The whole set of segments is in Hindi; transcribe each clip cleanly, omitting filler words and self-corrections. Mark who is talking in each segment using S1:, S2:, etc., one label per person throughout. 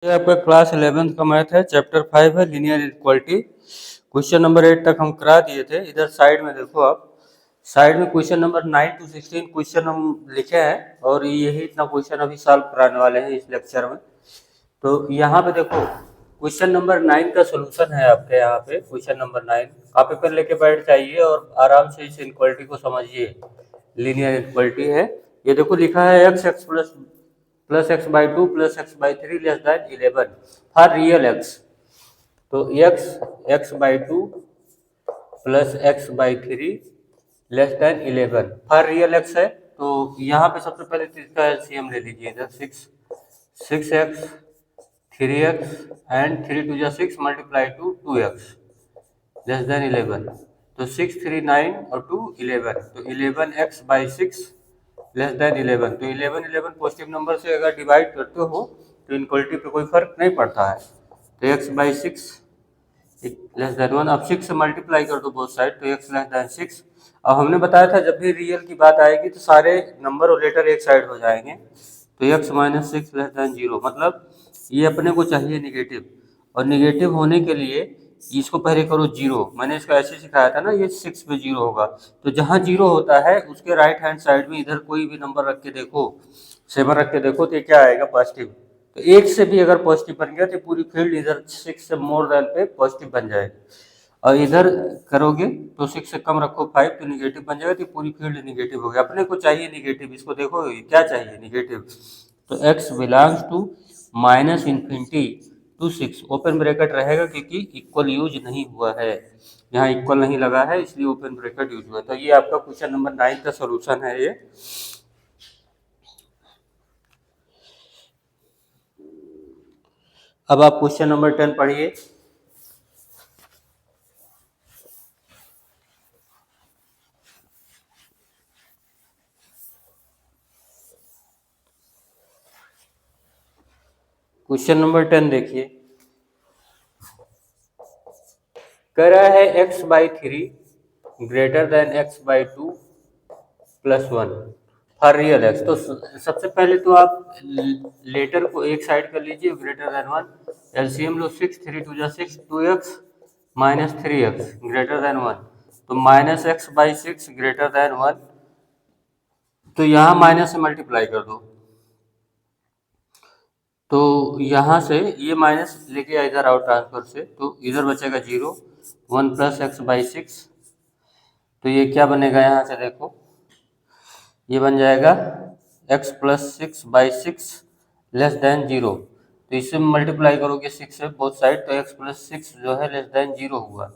S1: ये आपका क्लास 11th का मैथ है, चैप्टर 5 है लीनियर इक्वालिटी। क्वेश्चन नंबर 8 तक हम करा दिए थे। इधर साइड में देखो आप, साइड में क्वेश्चन नंबर 9 to 16 क्वेश्चन हम लिखे हैं और यही इतना क्वेश्चन अभी सॉल्व कराने वाले हैं इस लेक्चर में। तो यहाँ पे देखो क्वेश्चन नंबर 9 का सोल्यूशन है आपके यहाँ पे। क्वेश्चन नंबर 9 कॉपी पेन लेके बैठ जाइए और आराम से इस इक्वालिटी को समझिए। लीनियर इक्वालिटी है, ये देखो लिखा है x x plus x by two plus x by three less than 11 for real x. तो x x by two plus x by three less than 11 for real x है। तो यहाँ पे सबसे पहले तो इसका एलसीएम ले लीजिए इधर। Six x three x and three two जा six multiply two x less than 11। तो 6 3 9 और 2 11। तो 11x by six less than 11। तो 11 पॉजिटिव नंबर से अगर डिवाइड करते हो तो इनक्वलिटी पे कोई फर्क नहीं पड़ता है। तो x by six less then 1। अब 6 से मल्टीप्लाई कर दो बोथ साइड, तो x लेस देन 6। अब हमने बताया था जब भी रियल की बात आएगी तो सारे नंबर और लेटर एक साइड हो जाएंगे। तो x minus six less then 0, मतलब ये अपने को चाहिए निगेटिव, और निगेटिव होने के लिए इसको पहले करो जीरो। मैंने इसको ऐसे सिखाया था ना, ये 6 पे जीरो होगा। तो जहाँ जीरो होता है उसके राइट हैंड साइड में इधर कोई भी नंबर रख के देखो, 7 रख के देखो, तो ये क्या आएगा? पॉजिटिव। तो एक से भी अगर पॉजिटिव बन गया तो पूरी फील्ड इधर 6 से मोर देन पे पॉजिटिव बन जाएगी। और इधर करोगे तो 6 से कम रखो 5 तो निगेटिव बन जाएगा। तो पूरी फील्ड निगेटिव हो गया। अपने को चाहिए निगेटिव, इसको देखो क्या चाहिए? निगेटिव। तो x belongs to minus infinity to 6 open bracket रहेगा क्योंकि इक्वल यूज नहीं हुआ है, यहाँ इक्वल नहीं लगा है इसलिए ओपन ब्रैकेट यूज हुआ। तो ये आपका क्वेश्चन नंबर 9 का सॉल्यूशन है ये। अब आप क्वेश्चन नंबर 10 पढ़िए। क्वेश्चन नंबर 10 देखिए, कह रहा है x by three greater than x by two plus one for real x. तो सबसे पहले तो आप लेटर को एक साइड कर लीजिए, ग्रेटर देन वन। एलसीएम लो, सिक्स थ्री टू जा six, 2x minus 3x greater than one. तो minus x by six greater than one. तो यहाँ माइनस से मल्टीप्लाई कर दो। तो यहाँ से ये माइनस लेके आ इधर आओ ट्रांसफर से, तो इधर बचेगा zero. One plus x by six, तो ये क्या बनेगा? यहाँ से देखो ये बन जाएगा x plus six by six less than zero. तो इससे मल्टीप्लाई करोगे 6 से बोथ साइड, तो x प्लस सिक्स जो है लेस देन जीरो हुआ।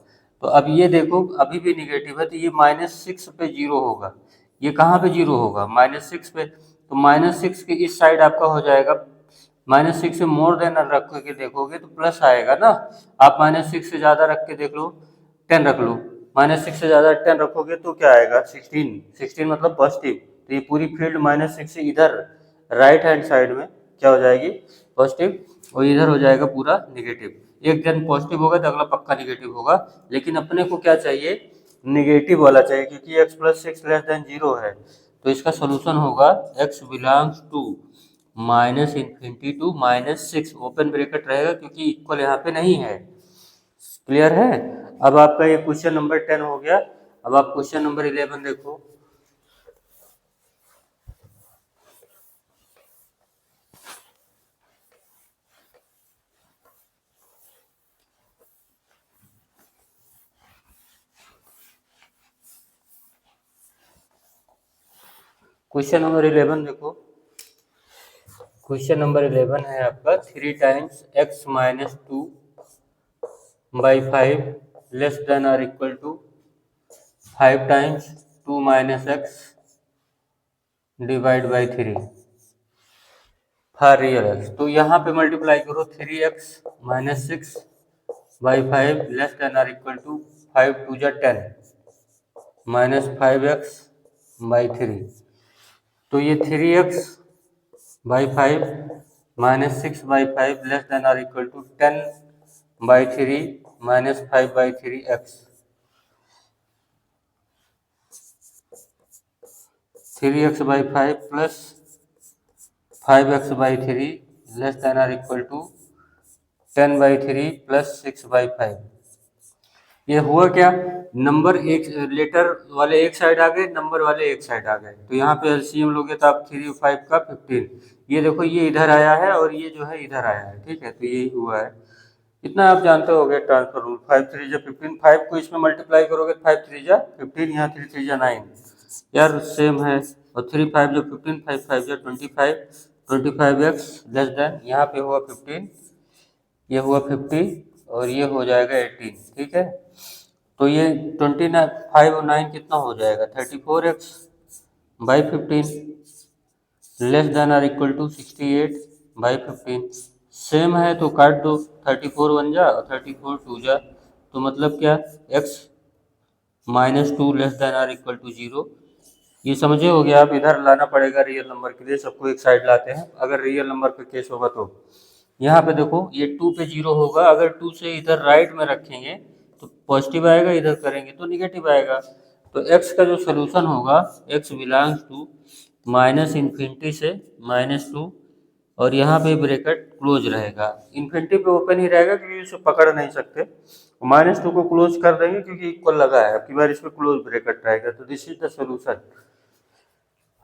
S1: तो अब ये देखो अभी भी निगेटिव है, तो ये माइनस सिक्स पे जीरो होगा। ये कहाँ पे जीरो होगा? माइनस सिक्स पे। तो माइनस सिक्स के इस साइड आपका हो जाएगा, माइनस सिक्स से मोर देन रख के देखोगे तो प्लस आएगा ना। आप माइनस सिक्स से ज़्यादा रख के देख लो, 10 रख लो। माइनस सिक्स से ज़्यादा 10 रखोगे तो क्या आएगा? 16। 16 मतलब पॉजिटिव। तो ये पूरी फील्ड माइनस सिक्स से इधर राइट हैंड साइड में क्या हो जाएगी? पॉजिटिव। और इधर हो जाएगा पूरा निगेटिव। एक जन पॉजिटिव होगा तो अगला पक्का निगेटिव होगा, लेकिन अपने को क्या चाहिए? निगेटिव वाला चाहिए, क्योंकि x plus six less than zero है। तो इसका सोल्यूशन होगा x belongs to minus infinity to minus six, open bracket रहेगा क्योंकि इक्वल यहाँ पे नहीं है। क्लियर है? अब आपका ये क्वेश्चन नंबर 10 हो गया। अब आप क्वेश्चन नंबर 11 देखो। क्वेश्चन नंबर 11 देखो। क्वेश्चन नंबर 11 है आपका, three times x minus two by five less than or equal to five times two minus x divide by three for real x. तो यहाँ पे मल्टीप्लाई करो, three x minus six by five less than or equal to five two जा 10 minus five x by three. तो ये three x by five minus six by five less than or equal to 10 by three minus five by three x. Three x by five plus five x by three less than or equal to 10/3 plus 6/5। ये हुआ क्या, नंबर एक लेटर वाले एक साइड आ गए, नंबर वाले एक साइड आ गए, तो यहाँ पे एलसीएम लोगे तो आप 3 और 5 का 15। ये देखो ये इधर आया है और ये जो है इधर आया है, ठीक है, तो यही हुआ है। इतना आप जानते होगे ट्रांसफर रूल। 5 3 जा 15, 5 को इसमें मल्टीप्लाई करोगे 5 3 जा 15, यहाँ 3 3 जा 9 यार सेम है। और 3 5 जो 15, 5 5 जा 25, 25x लेस देन यहाँ पे हुआ 15, ये हुआ 50 और ये हो जाएगा 18, ठीक है। तो ये 29 5 और 9 कितना हो जाएगा, 34x by 15 less than or equal to 68 by 15। Same है तो काट दो, 34 1 जा और 34 2 जा, तो मतलब क्या, x -2 less than or equal to 0। ये समझे हो गया। आप इधर लाना पड़ेगा रियल नंबर के लिए, सबको एक साइड लाते हैं अगर रियल नंबर पे केस होगा तो। यहाँ पे देखो ये 2 पे 0 होगा, अगर 2 से इधर राइट में रखेंगे तो पॉजिटिव आएगा, इधर करेंगे तो निगेटिव आएगा। तो x का जो सोल्यूशन होगा, x बिलोंग्स टू -इन्फिनिटी से -2 और यहाँ पे ब्रैकेट क्लोज रहेगा। इन्फिनिटी पे ओपन ही रहेगा क्योंकि इसे पकड़ नहीं सकते, -2 को क्लोज कर देंगे क्योंकि इक्वल लगा है, अब की बार इस पर क्लोज ब्रैकेट रहेगा। तो दिस इज द सोल्यूशन।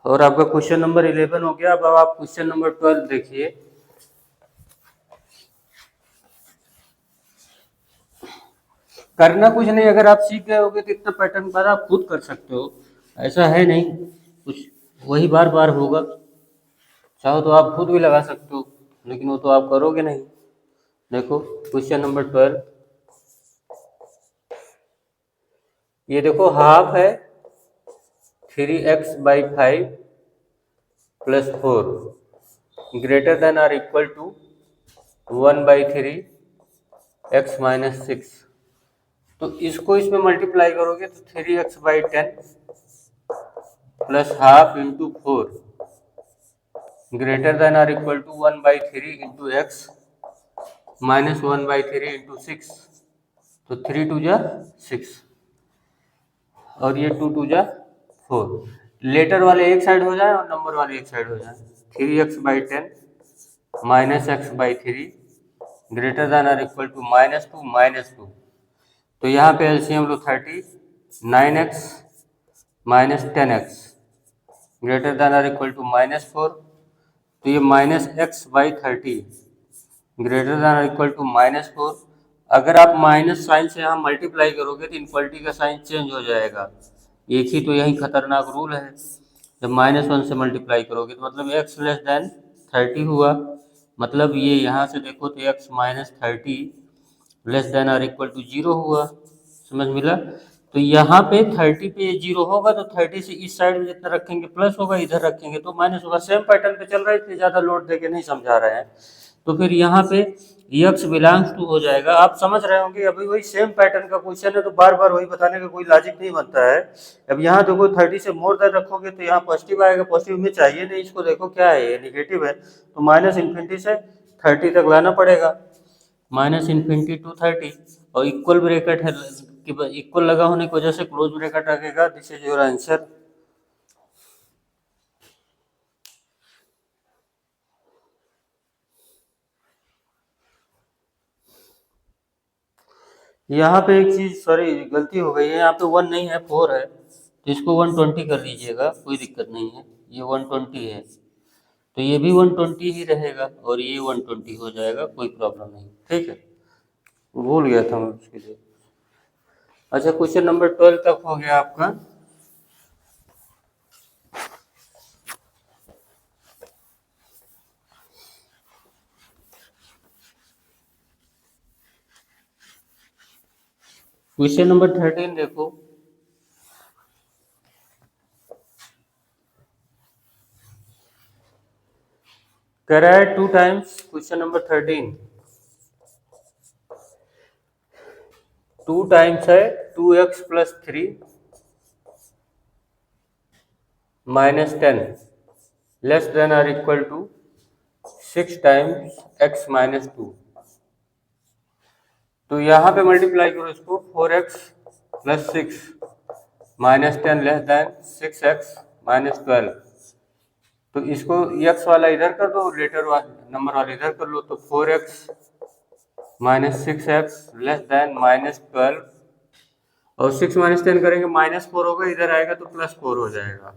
S1: और आपका क्वेश्चन नंबर 11 हो गया। अब आप क्वेश्चन नंबर 12 देखिए। करना कुछ नहीं, अगर आप सीख गए होगे तो इतना पैटर्न पर आप खुद कर सकते हो, ऐसा है नहीं कुछ वही बार बार होगा। चाहो तो आप खुद भी लगा सकते हो, लेकिन वो तो आप करोगे नहीं। देखो क्वेश्चन नंबर 12, ये देखो हाफ है 3x/5 plus 4 greater than or equal to 1/3 x - 6। तो इसको इसमें मल्टीप्लाई करोगे तो 3x/10 plus half into 4 greater than or equal to 1/3 into x -1/3 into 6। तो 3 2 जा 6 और ये 2 2 जा 4। लेटर वाले एक साइड हो जाए और नंबर वाले एक साइड हो जाए। 3x/10 -x/3 greater than or equal to -2 तो यहाँ पे एलसीएम लो 30, 9x -10x greater than or equal to -4, तो ये -x/30 greater than or equal to -4। अगर आप माइनस साइन से यहाँ मल्टीप्लाई करोगे तो इनक्वलिटी का साइन चेंज हो जाएगा। एक ही तो यही खतरनाक रूल है, जब -1 से मल्टीप्लाई करोगे तो मतलब x लेस देन 30 हुआ। मतलब ये यहाँ से देखो तो x -30 less than or equal to 0 हुआ। समझ मिला। तो यहाँ पे 30 पे 0 होगा तो 30 से इस साइड में जितना रखेंगे प्लस होगा, इधर रखेंगे तो माइनस होगा। सेम पैटर्न पे चल रहा है, इसलिए ज़्यादा लोड देके नहीं समझा रहे हैं। तो फिर यहाँ पे x बिलोंग्स टू हो जाएगा। आप समझ रहे होंगे अभी वही सेम पैटर्न का क्वेश्चन है, तो बार बार वही बताने का कोई लॉजिक नहीं बनता है। अब यहाँ देखो 30 से मोर देन रखोगे तो यहाँ पॉजिटिव आएगा, पॉजिटिव में चाहिए नहीं, इसको देखो क्या है, ये निगेटिव है, तो -इन्फिनिटी से 30 तक लाना पड़ेगा, -इन्फिनिटी टू 30। और इक्वल ब्रैकेट है, इक्वल लगा होने की वजह से क्लोज ब्रैकेट रखेगा। This is your answer. यहाँ पे एक चीज सॉरी गलती हो गई है, यहाँ पे 1 नहीं है 4 है, तो इसको 120 कर दीजिएगा, कोई दिक्कत नहीं है। ये 120 है तो ये भी 120 ही रहेगा और ये 120 हो जाएगा, कोई प्रॉब्लम नहीं, ठीक है। भूल गया था मैं उसके लिए। अच्छा क्वेश्चन नंबर 12 तक हो गया आपका। क्वेश्चन नंबर 13 देखो। कह रहा है 2 टाइम्स, क्वेश्चन नंबर 13 2 टाइम्स है 2x + 3 - 10 less than or equal to 6 times x - 2। तो यहाँ पे मल्टीप्लाई करो इसको, 4x + 6 - 10 लेस देन 6x - 12। तो इसको x वाला इधर कर दो, लेटर वाला नंबर वाला इधर कर लो, तो 4x -6x लेस देन -12 और 6 - 10 करेंगे -4 होगा, इधर आएगा तो +4 हो जाएगा।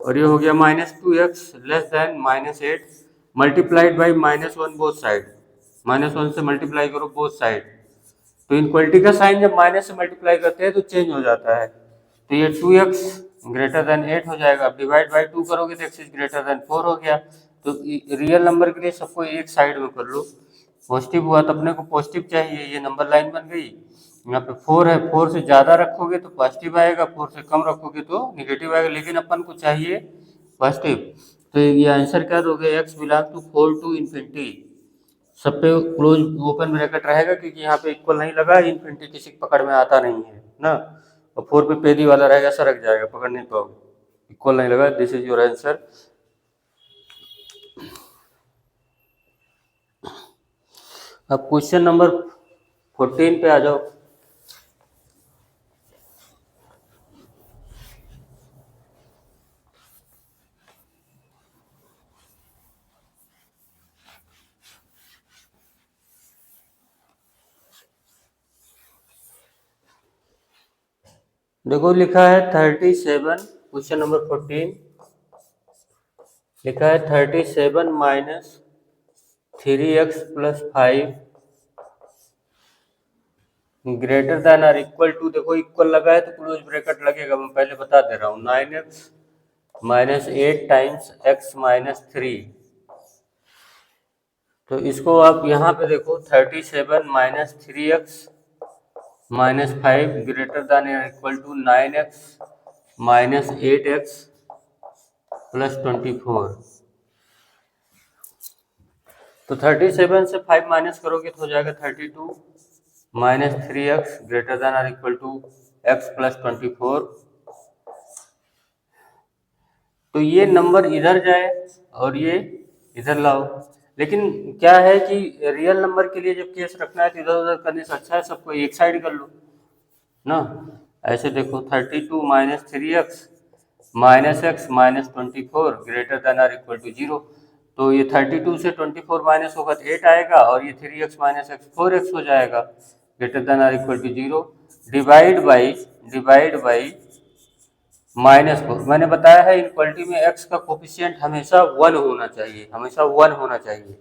S1: और ये हो गया -2x less than -8 multiplied by -1 both side. -1 से मल्टीप्लाई करो बोथ साइड, तो इनक्वलिटी का साइन जब माइनस से मल्टीप्लाई करते हैं तो चेंज हो जाता है। तो ये 2x ग्रेटर देन 8 हो जाएगा। अब डिवाइड बाई 2 करोगे तो x इज ग्रेटर देन 4 हो गया। तो रियल नंबर के लिए सबको एक साइड में कर लो। पॉजिटिव हुआ तो अपने को पॉजिटिव चाहिए, ये नंबर लाइन बन गई। यहाँ पे 4 है, 4 से ज़्यादा रखोगे तो पॉजिटिव आएगा, 4 से कम रखोगे तो निगेटिव आएगा, लेकिन अपन को चाहिए पॉजिटिव। तो ये आंसर क्या दोगे, x belong to 4 to infinity. सब पे क्लोज ओपन ब्रैकेट रहेगा क्योंकि यहाँ पे इक्वल नहीं लगा, इन्फिनिटी किसी की पकड़ में आता नहीं है ना। और 4 पे पेदी वाला रहेगा, सरक जाएगा, पकड़ नहीं पाओगे, इक्वल नहीं लगा। This is your answer. अब क्वेश्चन नंबर 14 पे आ जाओ। देखो लिखा है 37, क्वेश्चन नंबर 14 लिखा है 37 minus 3x plus 5 greater than or equal to. देखो इक्वल लगा है तो क्लोज ब्रैकेट लगेगा, मैं पहले बता दे रहा हूँ। 9x minus 8 times x minus 3। तो इसको आप यहाँ पे देखो 37 minus 3x minus 5 greater than या equal to 9x minus 8x plus 24। तो 37 से 5 माइनस करोगे तो हो जाएगा 32 माइनस 3x ग्रेटर देन और इक्वल टू x प्लस 24। तो ये नंबर इधर जाए और ये इधर लाओ। लेकिन क्या है कि रियल नंबर के लिए जब केस रखना है तो इधर उधर करने से अच्छा है सबको एक साइड कर लो ना। ऐसे देखो 32 minus 3x minus x minus 24 greater than और इक्वल टू 0। तो ये 32 से 24 माइनस होगा तो 8 आएगा, और ये 3x माइनस x 4x हो जाएगा ग्रेटर देन और इक्वल टू 0। Divide by -4। मैंने बताया है इक्वलिटी में x का कोफिशिएंट हमेशा 1 होना चाहिए, हमेशा 1 होना चाहिए,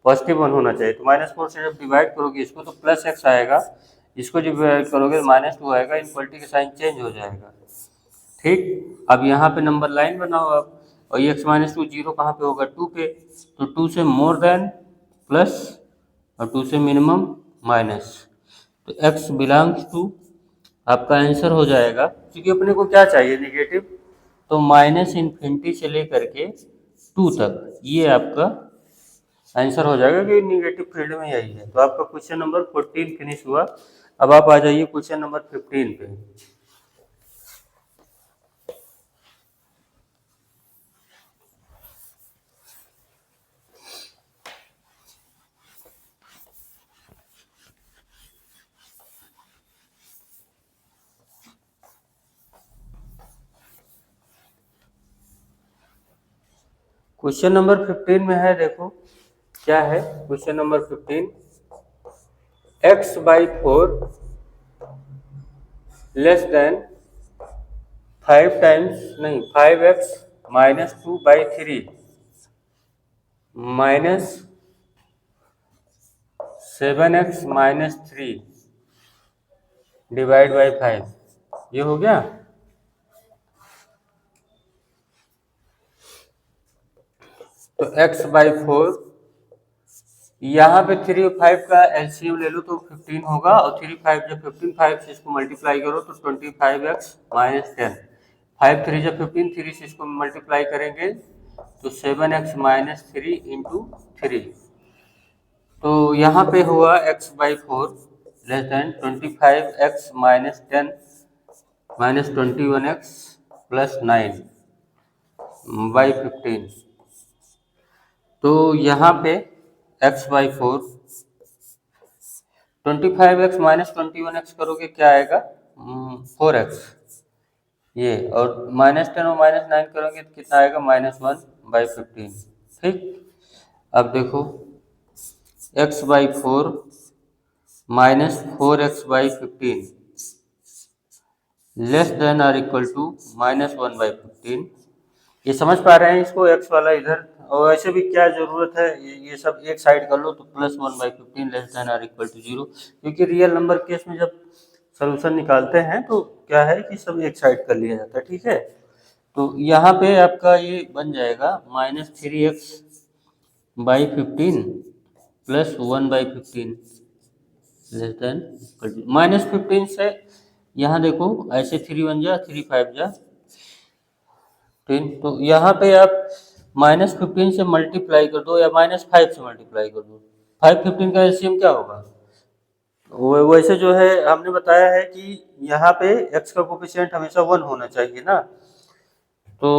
S1: पॉजिटिव 1 होना चाहिए। तो -4 से जब डिवाइड करोगे इसको तो प्लस x आएगा, इसको जब डिवाइड करोगे -2 आएगा, इक्वलिटी का साइन चेंज हो जाएगा। ठीक, अब यहाँ पे नंबर लाइन बनाओ आप, और ये x माइनस 2 जीरो कहाँ पे होगा, 2 पे। तो 2 से मोर देन प्लस और 2 से मिनिमम माइनस। तो x बिलोंग्स टू आपका आंसर हो जाएगा, क्योंकि अपने को क्या चाहिए निगेटिव, तो माइनस इन्फिनिटी से लेकर के 2 तक, ये आपका आंसर हो जाएगा कि निगेटिव फील्ड में यही है। तो आपका क्वेश्चन नंबर 14 फिनिश हुआ। अब आप आ जाइए क्वेश्चन नंबर 15 पे। क्वेश्चन नंबर 15 में है, देखो क्या है question number 15। x/4 less than 5x minus 2/3 minus 7x minus 3 divide by 5, ये हो गया। तो x/4, यहाँ पे 3 और 5 का एलसीएम ले लो तो 15 होगा, और 3 5 जब 15 5 से इसको मल्टीप्लाई करो तो 25x माइनस 10। 5 3 जब 15, 3 से इसको मल्टीप्लाई करेंगे तो 7x माइनस 3 इंटू 3। तो यहाँ पे हुआ x/4 less than 25x minus 10 minus 21x plus 9/15। तो यहाँ पे x/4 25x माइनस 21x करोगे क्या आएगा, 4x ये, और -10 और -9 करोगे तो कितना आएगा, -1/15। ठीक, अब देखो x/4 minus 4x/15 less than or equal to -1/15। ये समझ पा रहे हैं इसको, एक्स वाला इधर। और वैसे भी क्या जरूरत है, ये सब एक साइड कर लो तो +1/15 less than or equal to 0, क्योंकि रियल नंबर केस में जब सोल्यूशन निकालते हैं तो क्या है कि सब एक साइड कर लिया जाता है। ठीक है, तो यहाँ पे आपका ये बन जाएगा -3x/15 +1/15 लेस देन -15 से यहाँ देखो ऐसे 3 1 जा 3 5 जा 10, तो यहाँ पे आप -15 से मल्टीप्लाई कर दो या -5 से मल्टीप्लाई कर दो। 5 15 का एलसीएम क्या होगा? वैसे जो है हमने बताया है कि यहाँ पे x का कोफिशिएंट हमेशा 1 होना चाहिए ना, तो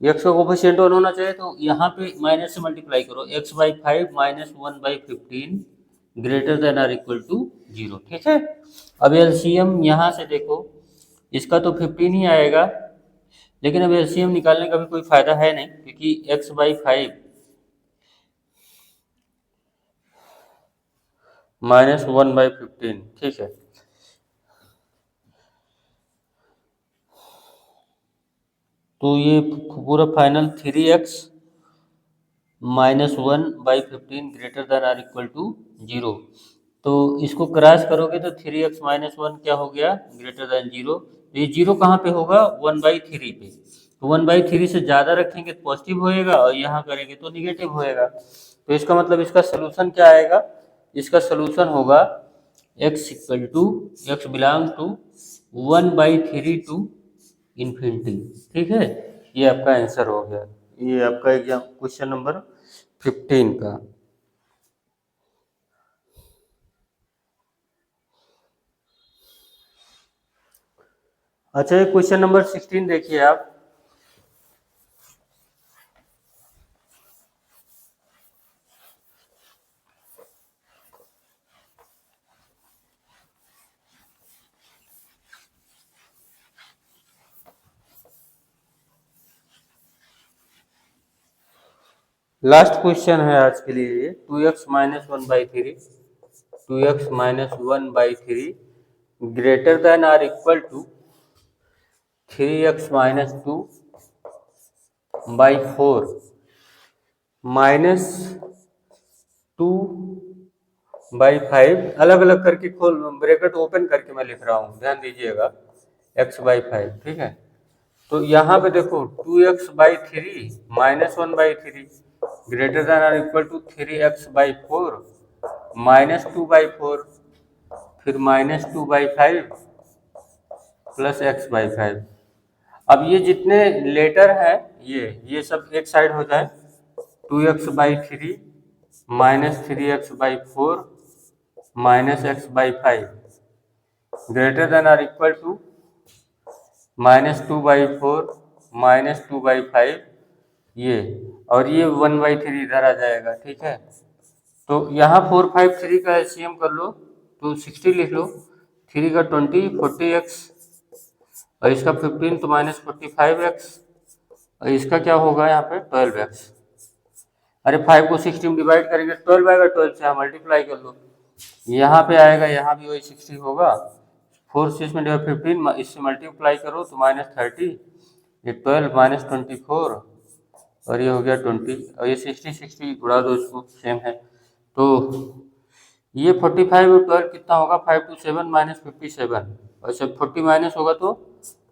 S1: x का कोफिशिएंट 1 होना चाहिए, तो यहाँ पे माइनस से मल्टीप्लाई करो, x/5 -1/15 greater than or equal to 0। ठीक है, अब एलसीएम यहाँ से देखो, इसका तो 15 ही आएगा, लेकिन अब एलसीएम निकालने का भी कोई फायदा है नहीं, क्योंकि x/5 -1/15। ठीक है, तो ये पूरा final 3x -1/15 greater than or equal to 0। तो इसको क्रॉस करोगे तो 3x -1 क्या हो गया, ग्रेटर देन 0। तो ये 0 कहाँ पे होगा, 1/3 पे। तो 1/3 से ज़्यादा रखेंगे तो पॉजिटिव होएगा, और यहाँ करेंगे तो निगेटिव होएगा। तो इसका मतलब इसका सोल्यूशन क्या आएगा, इसका सोल्यूशन होगा x belong to 1/3 to infinity. ठीक है, ये आपका आंसर हो गया। ये आपका एग्जाम क्वेश्चन नंबर 15 का। अच्छा, ये क्वेश्चन नंबर 16 देखिए आप। लास्ट क्वेश्चन है आज के लिए ये, 2x - 1/3 greater than or equal to 3x - 2/4 -2/5। अलग अलग करके खोल, ब्रैकेट ओपन करके मैं लिख रहा हूँ, ध्यान दीजिएगा, x/5। ठीक है, तो यहाँ पे देखो 2x/3 -1/3 greater than or equal to 3x/4 -2/4 फिर -2/5 प्लस x/5। अब ये जितने लेटर हैं ये सब एक साइड हो जाए, 2x/3 -3x/4 -x/5 greater than or equal to -2/4 -2/5 ये, और ये 1/3 इधर आ जाएगा। ठीक है, तो यहाँ 4 5 3 का एलसीएम कर लो तो 60 लिख लो, 3 का 20 40x, और इसका 15 तो -45x, और इसका क्या होगा यहाँ पे 12x। अरे 5 को 60 में डिवाइड करेंगे 12 आएगा, 12 से आप मल्टीप्लाई कर लो, यहाँ पे आएगा, यहाँ भी वही 60 होगा, 4 6 में 15, इससे मल्टीप्लाई करो तो -30, ये 12 -24, और ये हो गया 20, और ये 60 60 उड़ा दो, इसको सेम है। तो ये 45 और 12 कितना होगा, 5 2 7 -57, और जब 40 माइनस होगा तो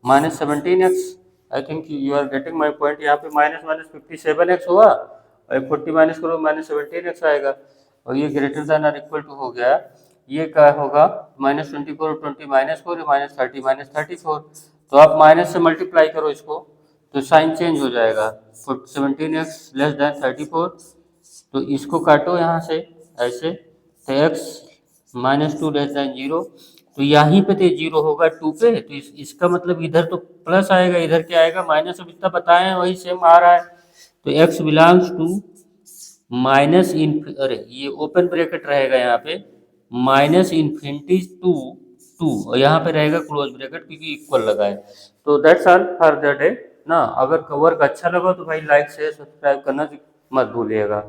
S1: -17x। I think you are getting my point. यहाँ पे -57x होगा, और 40 माइनस करो -17x आएगा, और ये greater than or equal to हो गया, ये क्या होगा -24 20 -4 -30 -34। तो आप माइनस से मल्टीप्लाई करो इसको तो साइन चेंज हो जाएगा, 17x लेस देन 34। तो इसको काटो यहाँ से ऐसे, तो x -2 लेस देन 0, तो यहीं पे तो 0 होगा 2 पे, तो इसका मतलब इधर तो प्लस आएगा, इधर क्या आएगा माइनस। अब इतना बताए हैं वही सेम आ रहा है, तो x बिलोंग्स टू माइनस इन, अरे ये ओपन ब्रैकेट रहेगा यहाँ पे, -इन्फिनिटी टू 2, और यहाँ पे रहेगा क्लोज ब्रैकेट क्योंकि इक्वल लगा है। तो that's all for the day ना। अगर वर्क अच्छा लगा तो भाई लाइक शेयर सब्सक्राइब करना मत भूलिएगा।